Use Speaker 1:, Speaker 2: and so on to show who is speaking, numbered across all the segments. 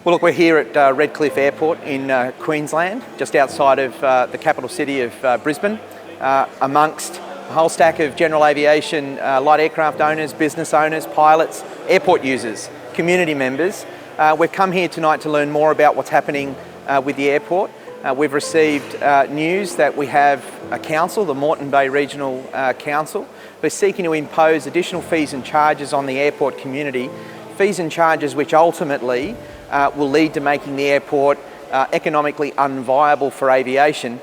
Speaker 1: Well, look, we're here at Redcliffe Airport in Queensland, just outside of the capital city of Brisbane, amongst a whole stack of general aviation light aircraft owners, business owners, pilots, airport users, community members. We've come here tonight to learn more about what's happening with the airport. We've received news that we have a council, the Moreton Bay Regional Council, who are seeking to impose additional fees and charges on the airport community, fees and charges which ultimately will lead to making the airport economically unviable for aviation,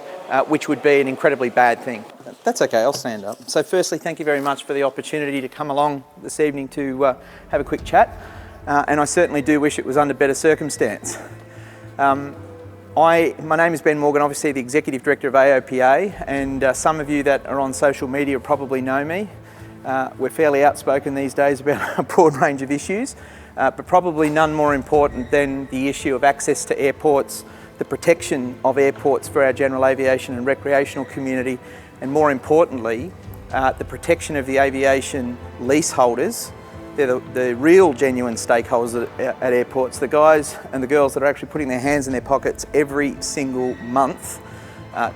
Speaker 1: which would be an incredibly bad thing. That's okay, I'll stand up. So firstly, thank you very much for the opportunity to come along this evening to have a quick chat. And I certainly do wish it was under better circumstance. My name is Ben Morgan, obviously the Executive Director of AOPA, and some of you that are on social media probably know me. We're fairly outspoken these days about a broad range of issues, but probably none more important than the issue of access to airports, the protection of airports for our general aviation and recreational community, and more importantly, the protection of the aviation leaseholders. They're the real genuine stakeholders at airports, the guys and the girls that are actually putting their hands in their pockets every single month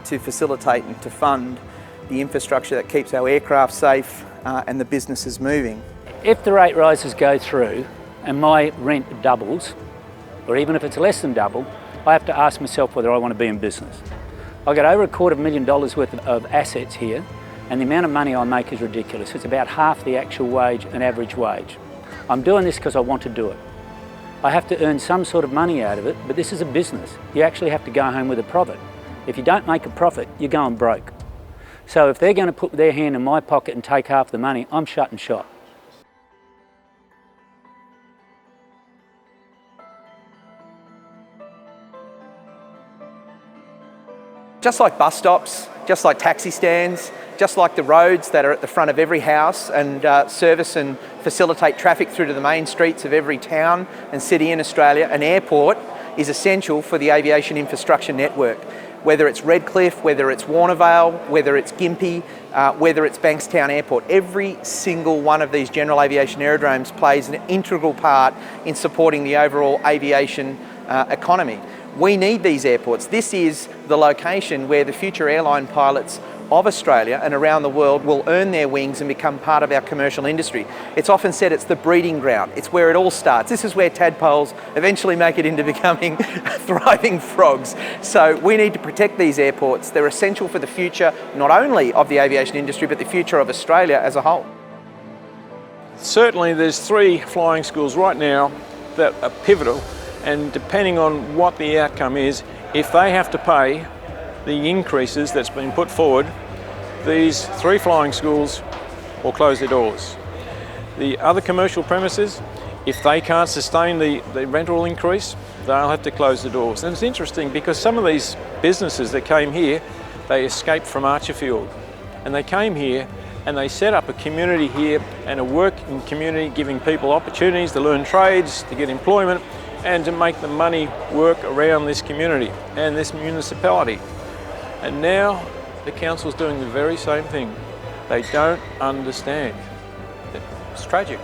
Speaker 1: to facilitate and to fund the infrastructure that keeps our aircraft safe and the businesses moving.
Speaker 2: If the rate rises go through and my rent doubles, or even if it's less than double, I have to ask myself whether I want to be in business. I've got over $250,000 worth of assets here, and the amount of money I make is ridiculous. It's about half the actual wage, an average wage. I'm doing this because I want to do it. I have to earn some sort of money out of it, but this is a business. You actually have to go home with a profit. If you don't make a profit, you're going broke. So if they're going to put their hand in my pocket and take half the money, I'm shut and shot.
Speaker 1: Just like bus stops, just like taxi stands, just like the roads that are at the front of every house and service and facilitate traffic through to the main streets of every town and city in Australia, an airport is essential for the aviation infrastructure network. Whether it's Redcliffe, whether it's Warnervale, whether it's Gympie, whether it's Bankstown Airport, every single one of these general aviation aerodromes plays an integral part in supporting the overall aviation economy. We need these airports. This is the location where the future airline pilots of Australia and around the world will earn their wings and become part of our commercial industry. It's often said it's the breeding ground. It's where it all starts. This is where tadpoles eventually make it into becoming thriving frogs. So we need to protect these airports. They're essential for the future, not only of the aviation industry, but the future of Australia as a whole.
Speaker 3: Certainly there's 3 flying schools right now that are pivotal, and depending on what the outcome is, if they have to pay the increases that's been put forward, these 3 flying schools will close their doors. The other commercial premises, if they can't sustain the rental increase, they'll have to close the doors. And it's interesting because some of these businesses that came here, they escaped from Archerfield, and they came here and they set up a community here and a working community, giving people opportunities to learn trades, to get employment, and to make the money work around this community and this municipality. And now the council's doing the very same thing. They don't understand. It's tragic.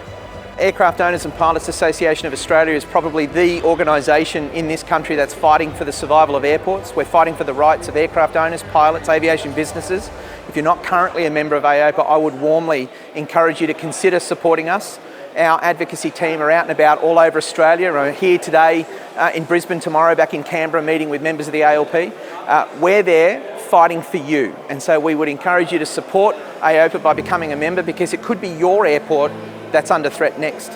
Speaker 1: Aircraft Owners and Pilots Association of Australia is probably the organisation in this country that's fighting for the survival of airports. We're fighting for the rights of aircraft owners, pilots, aviation businesses. If you're not currently a member of AOPA, I would warmly encourage you to consider supporting us. Our advocacy team are out and about all over Australia. We're here today in Brisbane, tomorrow back in Canberra meeting with members of the ALP. We're there fighting for you, and so we would encourage you to support AOPA by becoming a member, because it could be your airport that's under threat next.